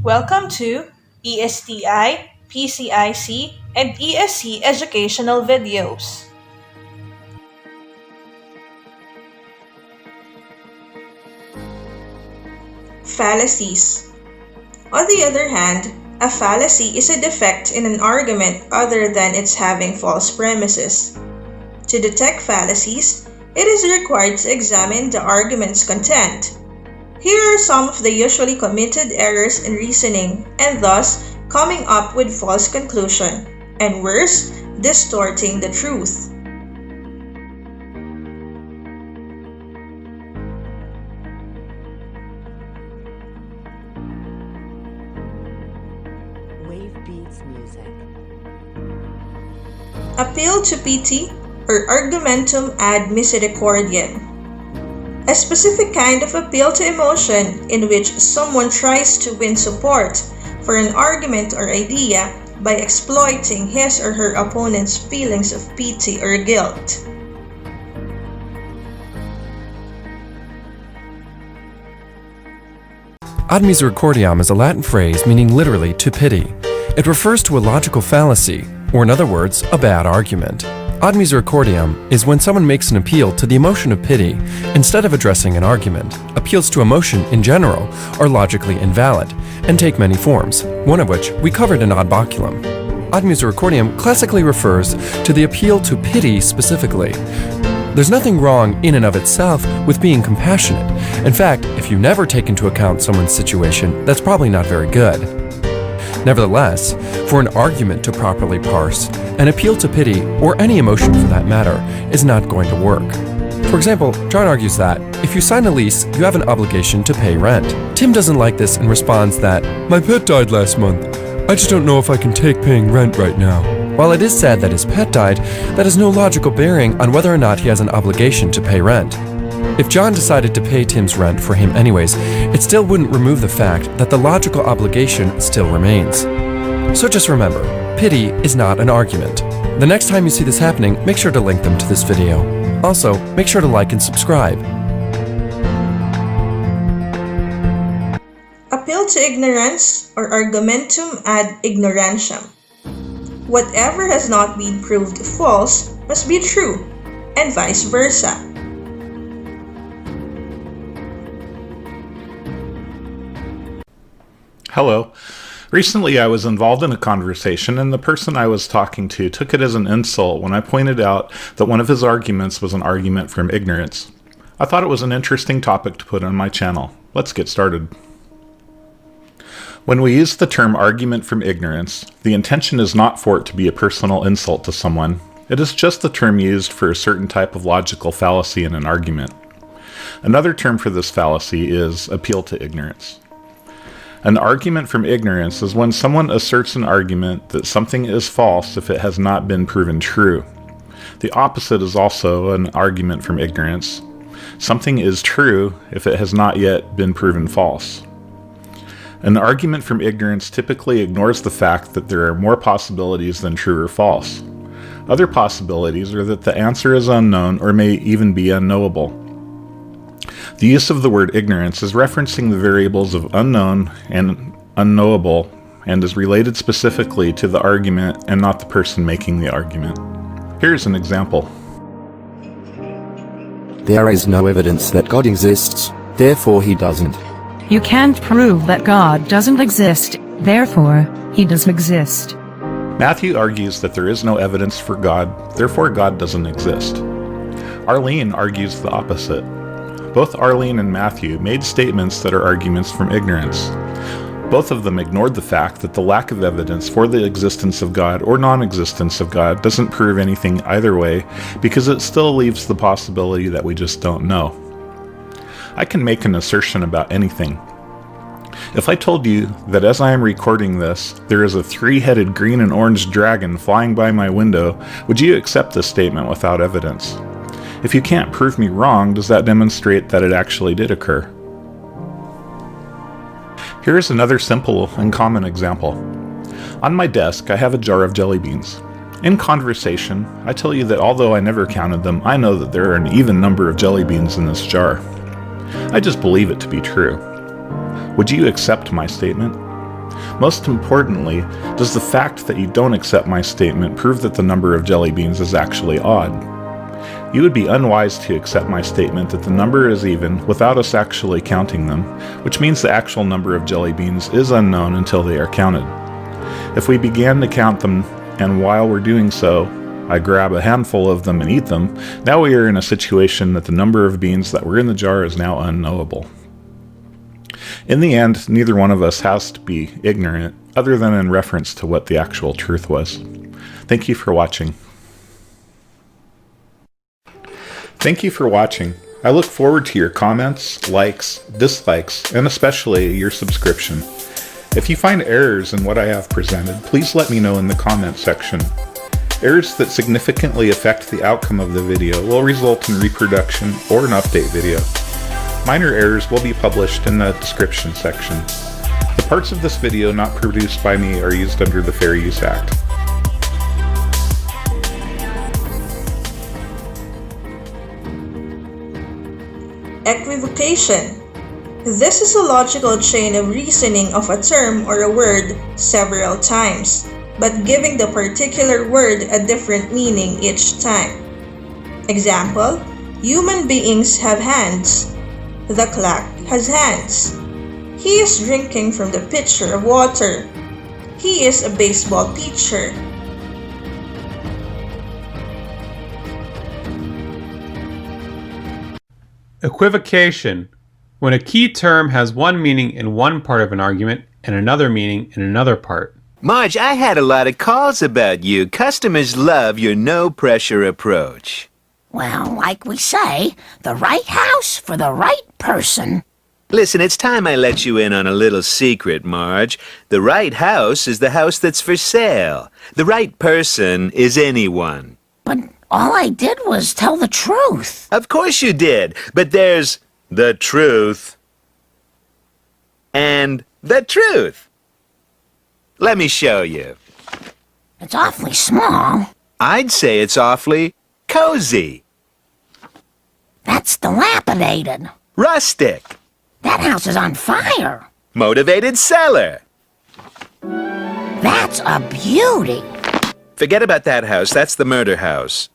Welcome to ESTI, PCIC, and ESC educational videos. Fallacies. On the other hand, a fallacy is a defect in an argument other than its having false premises. To detect fallacies, it is required to examine the argument's content. Here are some of the usually committed errors in reasoning and thus coming up with false conclusion, and worse, distorting the truth. Wave Beats Music. Appeal to pity or argumentum ad misericordiam. A specific kind of appeal to emotion in which someone tries to win support for an argument or idea by exploiting his or her opponent's feelings of pity or guilt. Ad misericordiam is a Latin phrase meaning literally to pity. It refers to a logical fallacy, or in other words, a bad argument. Ad misericordiam is when someone makes an appeal to the emotion of pity instead of addressing an argument. Appeals to emotion in general are logically invalid and take many forms, one of which we covered in Ad Baculum. Ad misericordiam classically refers to the appeal to pity specifically. There's nothing wrong in and of itself with being compassionate. In fact, if you never take into account someone's situation, that's probably not very good. Nevertheless, for an argument to properly parse, an appeal to pity, or any emotion for that matter, is not going to work. For example, John argues that if you sign a lease, you have an obligation to pay rent. Tim doesn't like this and responds that, "My pet died last month. I just don't know if I can take paying rent right now." While it is sad that his pet died, that has no logical bearing on whether or not he has an obligation to pay rent. If John decided to pay Tim's rent for him anyways, it still wouldn't remove the fact that the logical obligation still remains. So just remember, pity is not an argument. The next time you see this happening, make sure to link them to this video. Also, make sure to like and subscribe. Appeal to ignorance or argumentum ad ignorantiam. Whatever has not been proved false must be true, and vice versa. Hello. Recently I was involved in a conversation and the person I was talking to took it as an insult when I pointed out that one of his arguments was an argument from ignorance. I thought it was an interesting topic to put on my channel. Let's get started. When we use the term argument from ignorance, the intention is not for it to be a personal insult to someone. It is just the term used for a certain type of logical fallacy in an argument. Another term for this fallacy is appeal to ignorance. An argument from ignorance is when someone asserts an argument that something is false if it has not been proven true. The opposite is also an argument from ignorance. Something is true if it has not yet been proven false. An argument from ignorance typically ignores the fact that there are more possibilities than true or false. Other possibilities are that the answer is unknown or may even be unknowable. The use of the word ignorance is referencing the variables of unknown and unknowable and is related specifically to the argument and not the person making the argument. Here's an example. There is no evidence that God exists, therefore he doesn't. You can't prove that God doesn't exist, therefore, he doesn't exist. Matthew argues that there is no evidence for God, therefore God doesn't exist. Arlene argues the opposite. Both Arlene and Matthew made statements that are arguments from ignorance. Both of them ignored the fact that the lack of evidence for the existence of God or non-existence of God doesn't prove anything either way because it still leaves the possibility that we just don't know. I can make an assertion about anything. If I told you that as I am recording this, there is a three-headed green and orange dragon flying by my window, would you accept this statement without evidence? If you can't prove me wrong, does that demonstrate that it actually did occur? Here is another simple and common example. On my desk, I have a jar of jelly beans. In conversation, I tell you that although I never counted them, I know that there are an even number of jelly beans in this jar. I just believe it to be true. Would you accept my statement? Most importantly, does the fact that you don't accept my statement prove that the number of jelly beans is actually odd? You would be unwise to accept my statement that the number is even without us actually counting them, which means the actual number of jelly beans is unknown until they are counted. If we began to count them, and while we're doing so, I grab a handful of them and eat them, now we are in a situation that the number of beans that were in the jar is now unknowable. In the end, neither one of us has to be ignorant, other than in reference to what the actual truth was. Thank you for watching. Thank you for watching. I look forward to your comments, likes, dislikes, and especially your subscription. If you find errors in what I have presented, please let me know in the comment section. Errors that significantly affect the outcome of the video will result in reproduction or an update video. Minor errors will be published in the description section. The parts of this video not produced by me are used under the Fair Use Act. Equivocation. This is a logical chain of reasoning of a term or a word several times, but giving the particular word a different meaning each time. Example, human beings have hands. The clock has hands. He is drinking from the pitcher of water. He is a baseball pitcher. Equivocation. When a key term has one meaning in one part of an argument and another meaning in another part. Marge, I had a lot of calls about you. Customers love your no-pressure approach. Well, like we say, the right house for the right person. Listen, it's time I let you in on a little secret, Marge. The right house is the house that's for sale. The right person is anyone. But all I did was tell the truth. Of course you did, but there's the truth and the truth. Let me show you. It's awfully small. I'd say it's awfully cozy. That's dilapidated. Rustic. That house is on fire. Motivated seller. That's a beauty. Forget about that house. That's the murder house.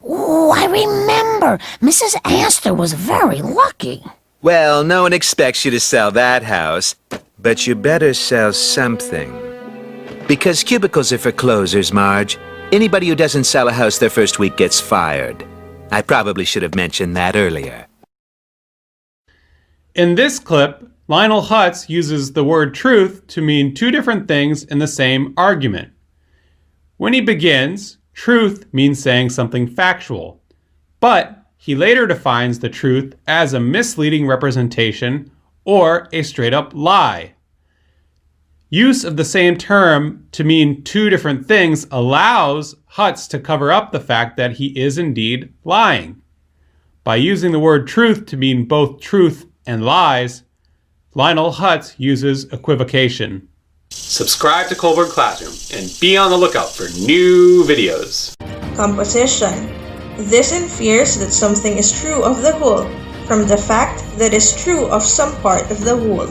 Oh, I remember. Mrs. Astor was very lucky. Well, no one expects you to sell that house, but you better sell something. Because cubicles are for closers, Marge. Anybody who doesn't sell a house their first week gets fired. I probably should have mentioned that earlier. In this clip, Lionel Hutz uses the word truth to mean two different things in the same argument. When he begins, truth means saying something factual, but he later defines the truth as a misleading representation or a straight-up lie. Use of the same term to mean two different things allows Hutz to cover up the fact that he is indeed lying. By using the word truth to mean both truth and lies, Lionel Hutz uses equivocation. Subscribe to Colburn Classroom and be on the lookout for new videos. Composition. This infers that something is true of the whole from the fact that is true of some part of the whole.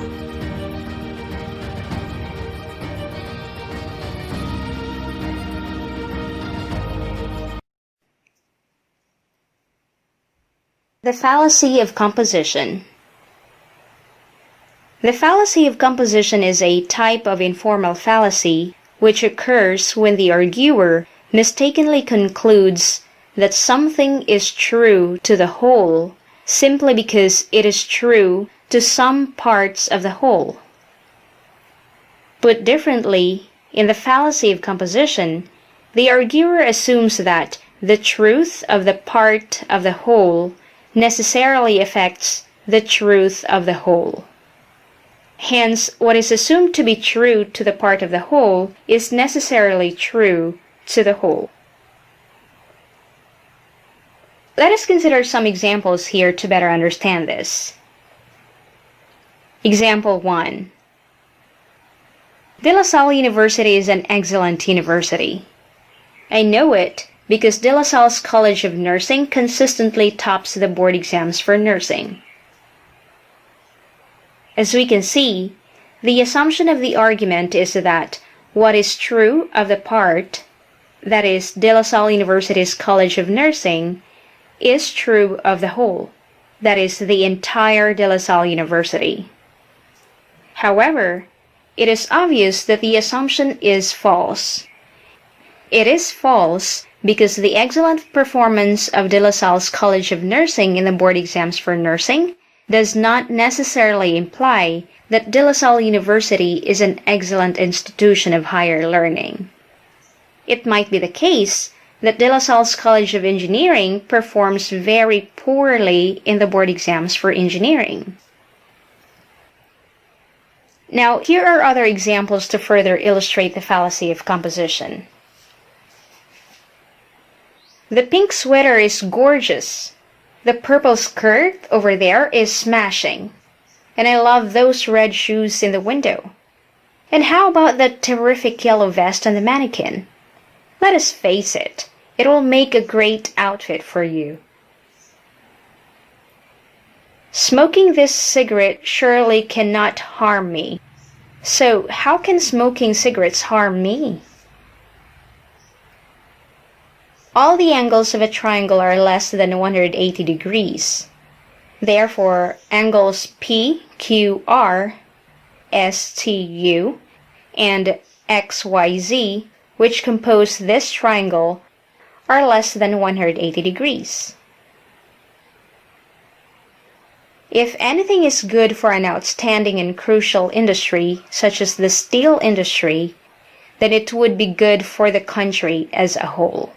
The fallacy of composition. The fallacy of composition is a type of informal fallacy which occurs when the arguer mistakenly concludes that something is true to the whole simply because it is true to some parts of the whole. Put differently, in the fallacy of composition, the arguer assumes that the truth of the part of the whole necessarily affects the truth of the whole. Hence, what is assumed to be true to the part of the whole is necessarily true to the whole. Let us consider some examples here to better understand this. Example 1. De La Salle University is an excellent university. I know it because De La Salle's College of Nursing consistently tops the board exams for nursing. As we can see, The assumption of the argument is that what is true of the part, that is, De La Salle University's College of Nursing, is true of the whole, that is, the entire De La Salle University. However, it is obvious that the assumption is false. It is false because the excellent performance of De La Salle's College of Nursing in the board exams for nursing does not necessarily imply that De La Salle University is an excellent institution of higher learning. It might be the case that De La Salle's College of Engineering performs very poorly in the board exams for engineering. Now, here are other examples to further illustrate the fallacy of composition. The pink sweater is gorgeous. The purple skirt over there is smashing. And I love those red shoes in the window. And how about that terrific yellow vest on the mannequin? Let us face it, it will make a great outfit for you. Smoking this cigarette surely cannot harm me. So, how can smoking cigarettes harm me? All the angles of a triangle are less than 180 degrees. Therefore, angles P, Q, R, S, T, U, and X, Y, Z, which compose this triangle, are less than 180 degrees. If anything is good for an outstanding and crucial industry, such as the steel industry, then it would be good for the country as a whole.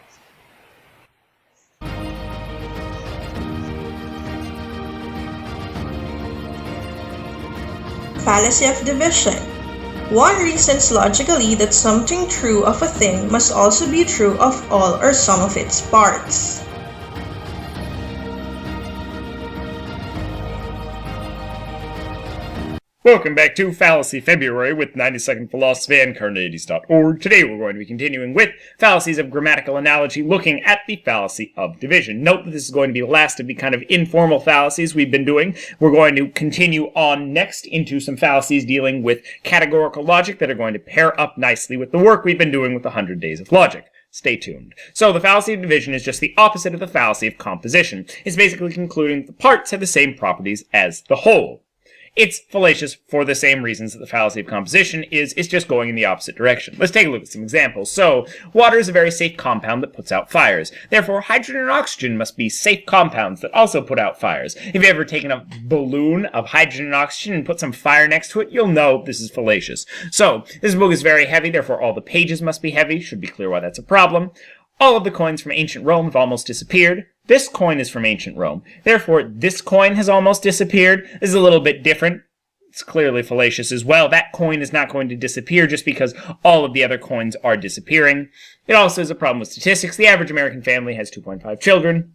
Fallacy of division. One reasons logically that something true of a thing must also be true of all or some of its parts. Welcome back to Fallacy February with 92nd Philosophy and Carneades.org. Today we're going to be continuing with fallacies of grammatical analogy, looking at the fallacy of division. Note that this is going to be the last of the kind of informal fallacies we've been doing. We're going to continue on next into some fallacies dealing with categorical logic that are going to pair up nicely with the work we've been doing with the 100 Days of Logic. Stay tuned. So the fallacy of division is just the opposite of the fallacy of composition. It's basically concluding that the parts have the same properties as the whole. It's fallacious for the same reasons that the fallacy of composition is. It's just going in the opposite direction. Let's take a look at some examples. So, water is a very safe compound that puts out fires. Therefore, hydrogen and oxygen must be safe compounds that also put out fires. If you've ever taken a balloon of hydrogen and oxygen and put some fire next to it, you'll know this is fallacious. So, this book is very heavy, therefore all the pages must be heavy. Should be clear why that's a problem. All of the coins from ancient Rome have almost disappeared. This coin is from ancient Rome. Therefore, this coin has almost disappeared. This is a little bit different. It's clearly fallacious as well. That coin is not going to disappear just because all of the other coins are disappearing. It also is a problem with statistics. The average American family has 2.5 children.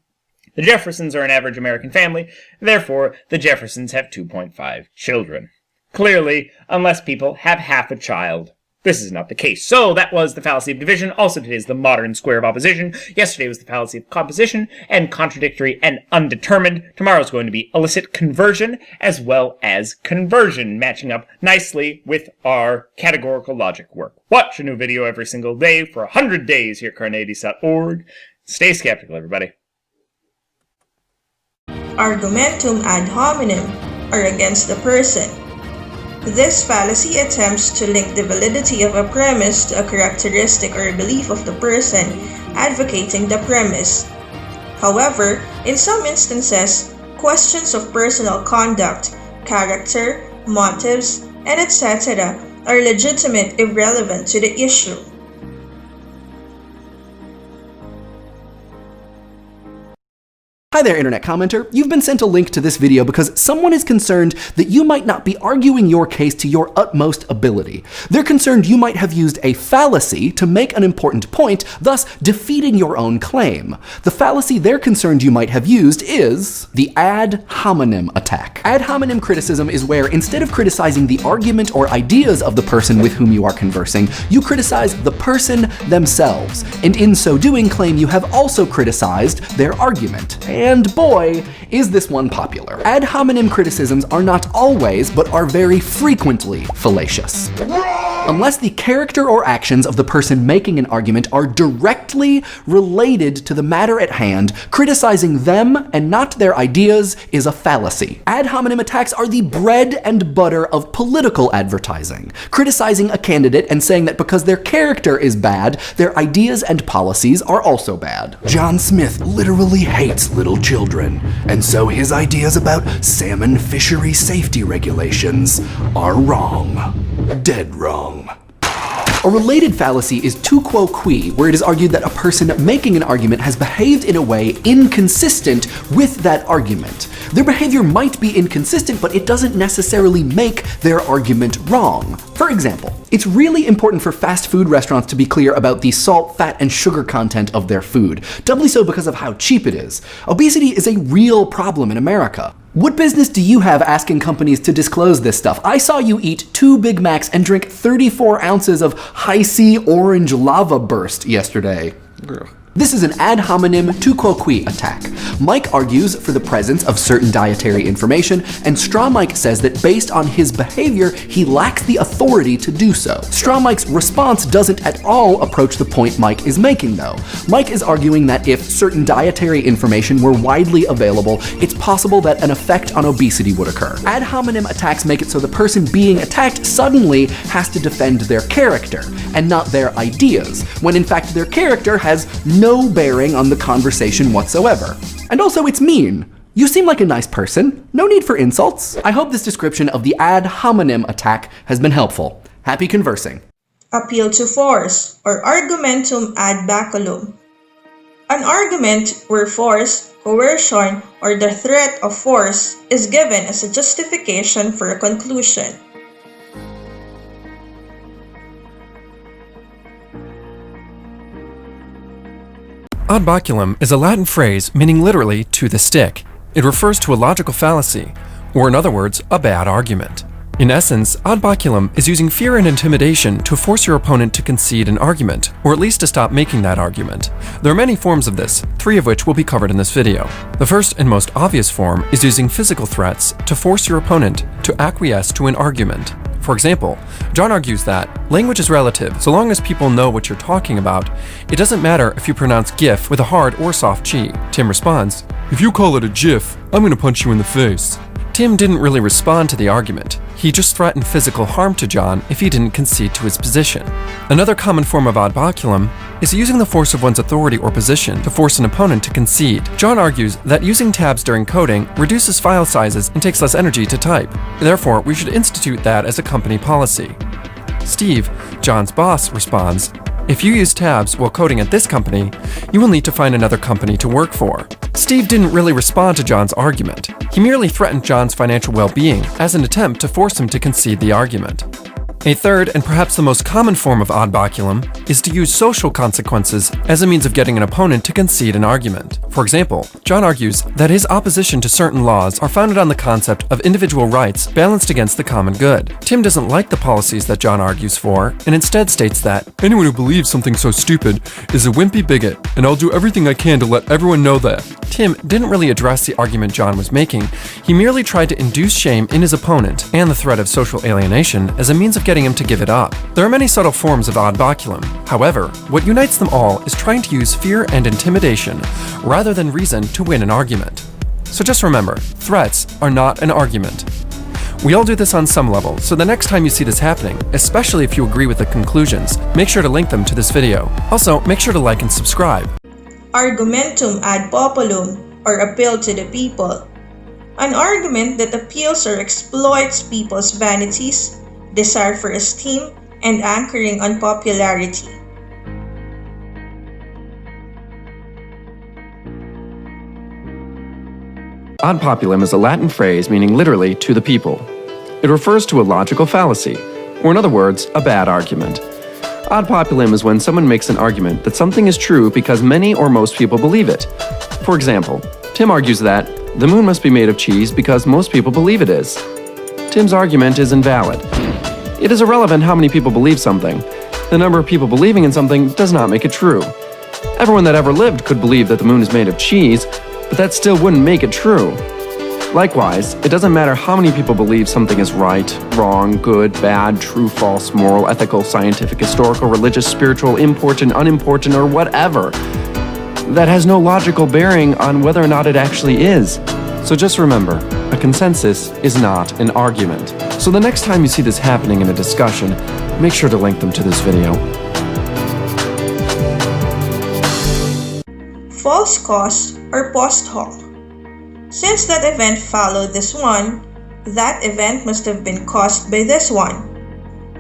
The Jeffersons are an average American family. Therefore, the Jeffersons have 2.5 children. Clearly, unless people have half a child, this is not the case. So that was the fallacy of division. Also today is the modern square of opposition. Yesterday was the fallacy of composition and contradictory and undetermined. Tomorrow is going to be illicit conversion as well as conversion, matching up nicely with our categorical logic work. Watch a new video every single day for 100 days here at Carneades.org. Stay skeptical, everybody. Argumentum ad hominem, or against the person. This fallacy attempts to link the validity of a premise to a characteristic or belief of the person advocating the premise. However, in some instances, questions of personal conduct, character, motives, and etc. are legitimate irrelevant to the issue. Hi there, internet commenter. You've been sent a link to this video because someone is concerned that you might not be arguing your case to your utmost ability. They're concerned you might have used a fallacy to make an important point, thus defeating your own claim. The fallacy they're concerned you might have used is the ad hominem attack. Ad hominem criticism is where, instead of criticizing the argument or ideas of the person with whom you are conversing, you criticize the person themselves, and in so doing claim you have also criticized their argument. And boy, Is this one popular? Ad hominem criticisms are not always, but are very frequently fallacious. Unless the character or actions of the person making an argument are directly related to the matter at hand, criticizing them and not their ideas is a fallacy. Ad hominem attacks are the bread and butter of political advertising. Criticizing a candidate and saying that because their character is bad, their ideas and policies are also bad. John Smith literally hates little children, and so his ideas about salmon fishery safety regulations are wrong. Dead wrong. A related fallacy is tu quo qui, where it is argued that a person making an argument has behaved in a way inconsistent with that argument. Their behavior might be inconsistent, but it doesn't necessarily make their argument wrong. For example, it's really important for fast food restaurants to be clear about the salt, fat, and sugar content of their food, doubly so because of how cheap it is. Obesity is a real problem in America. What business do you have asking companies to disclose this stuff? I saw you eat 2 Big Macs and drink 34 ounces of Hi-C orange lava burst yesterday. This is an ad hominem tu quo qui attack. Mike argues for the presence of certain dietary information, and Straw Mike says that based on his behavior, he lacks the authority to do so. Straw Mike's response doesn't at all approach the point Mike is making, though. Mike is arguing that if certain dietary information were widely available, it's possible that an effect on obesity would occur. Ad hominem attacks make it so the person being attacked suddenly has to defend their character, and not their ideas, when in fact their character has no bearing on the conversation whatsoever. And also, it's mean. You seem like a nice person. No need for insults. I hope this description of the ad hominem attack has been helpful. Happy conversing. Appeal to force, or argumentum ad baculum. An argument where force, coercion, or the threat of force is given as a justification for a conclusion. Ad baculum is a Latin phrase meaning literally to the stick. It refers to a logical fallacy, or in other words, a bad argument. In essence, ad baculum is using fear and intimidation to force your opponent to concede an argument, or at least to stop making that argument. There are many forms of this, 3 of which will be covered in this video. The first and most obvious form is using physical threats to force your opponent to acquiesce to an argument. For example, John argues that language is relative. So long as people know what you're talking about, it doesn't matter if you pronounce GIF with a hard or soft G. Tim responds, "If you call it a GIF, I'm gonna punch you in the face." Tim didn't really respond to the argument. He just threatened physical harm to John if he didn't concede to his position. Another common form of ad baculum is using the force of one's authority or position to force an opponent to concede. John argues that using tabs during coding reduces file sizes and takes less energy to type. Therefore, we should institute that as a company policy. Steve, John's boss, responds, "If you use tabs while coding at this company, you will need to find another company to work for." Steve didn't really respond to John's argument. He merely threatened John's financial well-being as an attempt to force him to concede the argument. A third, and perhaps the most common form of ad baculum, is to use social consequences as a means of getting an opponent to concede an argument. For example, John argues that his opposition to certain laws are founded on the concept of individual rights balanced against the common good. Tim doesn't like the policies that John argues for, and instead states that anyone who believes something so stupid is a wimpy bigot, and I'll do everything I can to let everyone know that. Tim didn't really address the argument John was making. He merely tried to induce shame in his opponent and the threat of social alienation as a means of getting him to give it up. There are many subtle forms of ad baculum. However, what unites them all is trying to use fear and intimidation rather than reason to win an argument. So just remember, threats are not an argument. We all do this on some level, so the next time you see this happening, especially if you agree with the conclusions, make sure to link them to this video. Also, make sure to like and subscribe. Argumentum ad populum, or appeal to the people. An argument that appeals or exploits people's vanities, desire for esteem, and anchoring on popularity. Ad populum is a Latin phrase meaning literally to the people. It refers to a logical fallacy, or in other words, a bad argument. Ad populum is when someone makes an argument that something is true because many or most people believe it. For example, Tim argues that the moon must be made of cheese because most people believe it is. Tim's argument is invalid. It is irrelevant how many people believe something. The number of people believing in something does not make it true. Everyone that ever lived could believe that the moon is made of cheese, but that still wouldn't make it true. Likewise, it doesn't matter how many people believe something is right, wrong, good, bad, true, false, moral, ethical, scientific, historical, religious, spiritual, important, unimportant, or whatever. That has no logical bearing on whether or not it actually is. So just remember, a consensus is not an argument. So the next time you see this happening in a discussion, make sure to link them to this video. False cause or post hoc. Since that event followed this one, that event must have been caused by this one.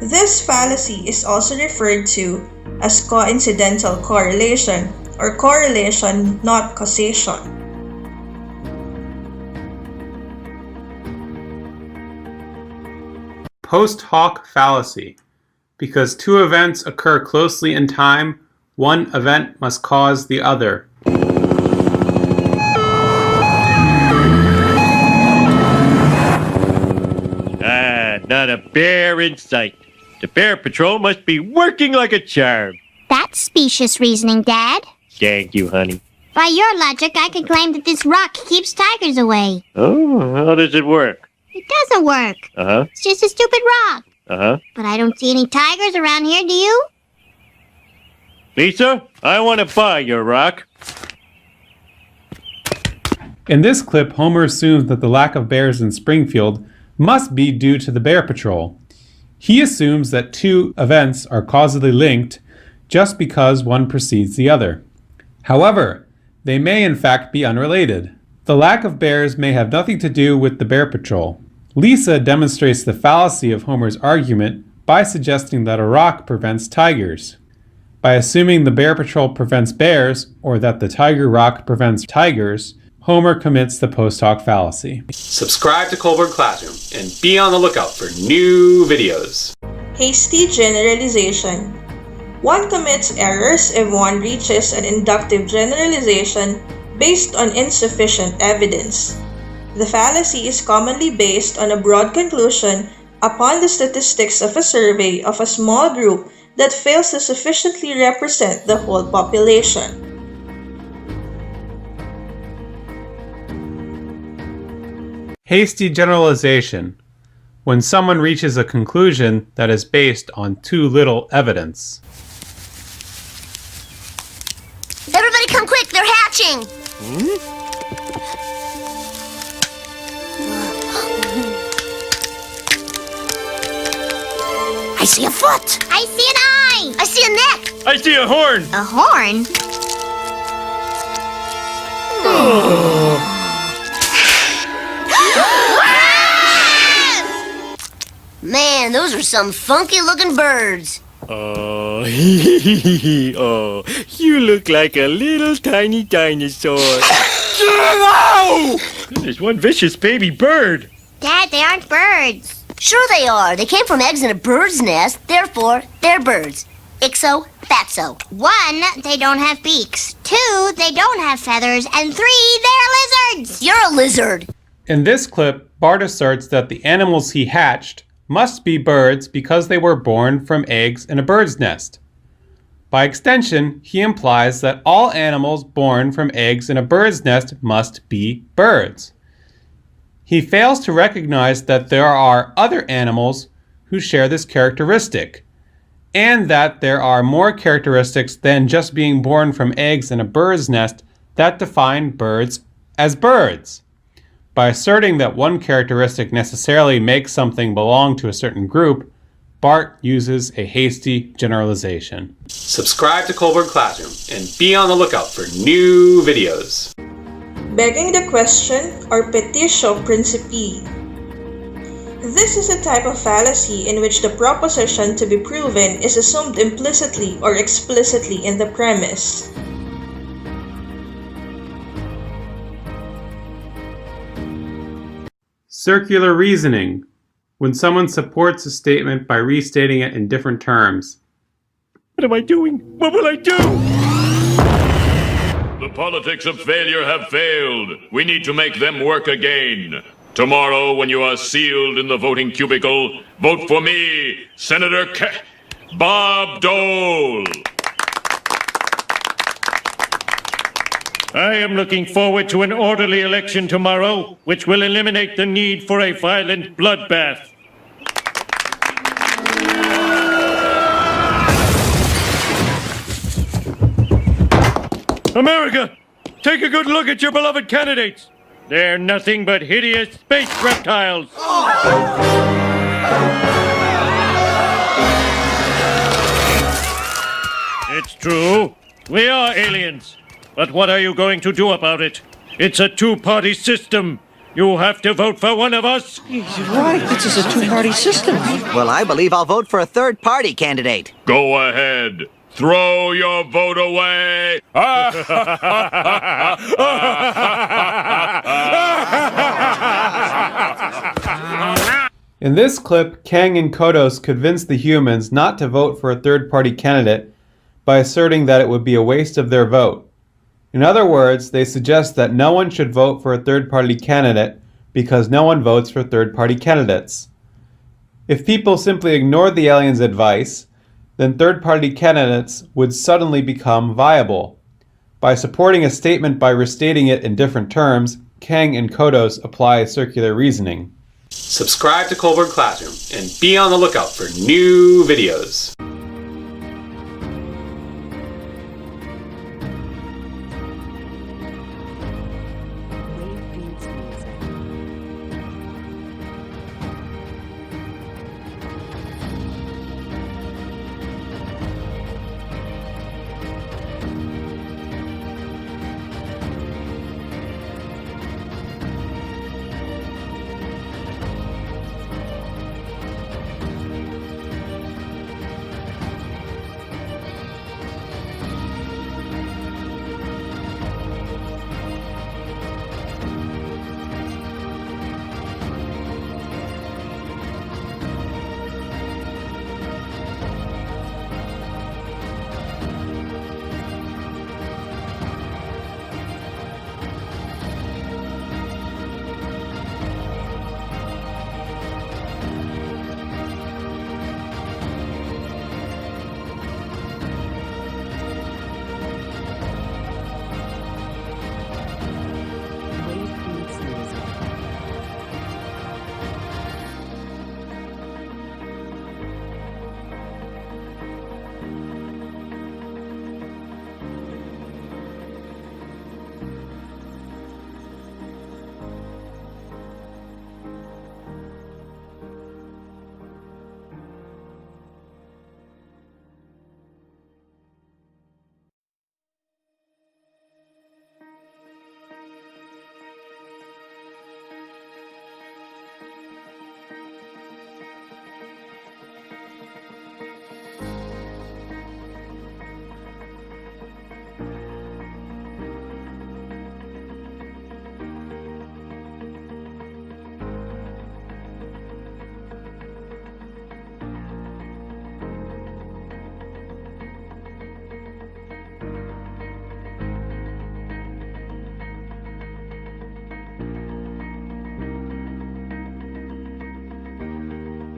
This fallacy is also referred to as coincidental correlation or correlation, not causation. Post hoc fallacy. Because two events occur closely in time, one event must cause the other. Not a bear in sight. The Bear Patrol must be working like a charm. That's specious reasoning, Dad. Thank you, honey. By your logic, I could claim that this rock keeps tigers away. Oh, how does it work? It doesn't work. Uh-huh. It's just a stupid rock. Uh-huh. But I don't see any tigers around here, do you? Lisa, I want to buy your rock. In this clip, Homer assumes that the lack of bears in Springfield must be due to the Bear Patrol. He assumes that two events are causally linked just because one precedes the other. However, they may in fact be unrelated. The lack of bears may have nothing to do with the Bear Patrol. Lisa demonstrates the fallacy of Homer's argument by suggesting that a rock prevents tigers. By assuming the Bear Patrol prevents bears, or that the Tiger Rock prevents tigers, Homer commits the post hoc fallacy. Subscribe to Colburn Classroom and be on the lookout for new videos. Hasty generalization. One commits errors if one reaches an inductive generalization based on insufficient evidence. The fallacy is commonly based on a broad conclusion upon the statistics of a survey of a small group that fails to sufficiently represent the whole population. Hasty generalization. When someone reaches a conclusion that is based on too little evidence. Everybody come quick, they're hatching! I see a foot! I see an eye! I see a neck! I see a horn! A horn? Man, those are some funky-looking birds. Oh, oh, you look like a little tiny dinosaur. There's one vicious baby bird. Dad, they aren't birds. Sure they are. They came from eggs in a bird's nest, therefore, they're birds. Ixo, fatso. 1, they don't have beaks. 2, they don't have feathers. And 3, they're lizards. You're a lizard. In this clip, Bart asserts that the animals he hatched must be birds because they were born from eggs in a bird's nest. By extension, he implies that all animals born from eggs in a bird's nest must be birds. He fails to recognize that there are other animals who share this characteristic, and that there are more characteristics than just being born from eggs in a bird's nest that define birds as birds. By asserting that one characteristic necessarily makes something belong to a certain group, Bart uses a hasty generalization. Subscribe to Colburn Classroom and be on the lookout for new videos. Begging the question or petitio principii. This is a type of fallacy in which the proposition to be proven is assumed implicitly or explicitly in the premise. Circular reasoning. When someone supports a statement by restating it in different terms. What am I doing? What will I do? The politics of failure have failed. We need to make them work again. Tomorrow, when you are sealed in the voting cubicle, vote for me, Senator Bob Dole. I am looking forward to an orderly election tomorrow, which will eliminate the need for a violent bloodbath. America, take a good look at your beloved candidates. They're nothing but hideous space reptiles. It's true. We are aliens. But what are you going to do about it? It's a two-party system. You have to vote for one of us. He's right. This is a two-party system. Well, I believe I'll vote for a third-party candidate. Go ahead. Throw your vote away. In this clip, Kang and Kodos convince the humans not to vote for a third-party candidate by asserting that it would be a waste of their vote. In other words, they suggest that no one should vote for a third-party candidate because no one votes for third-party candidates. If people simply ignored the aliens' advice, then third-party candidates would suddenly become viable. By supporting a statement by restating it in different terms, Kang and Kodos apply circular reasoning. Subscribe to Kohlberg Classroom and be on the lookout for new videos.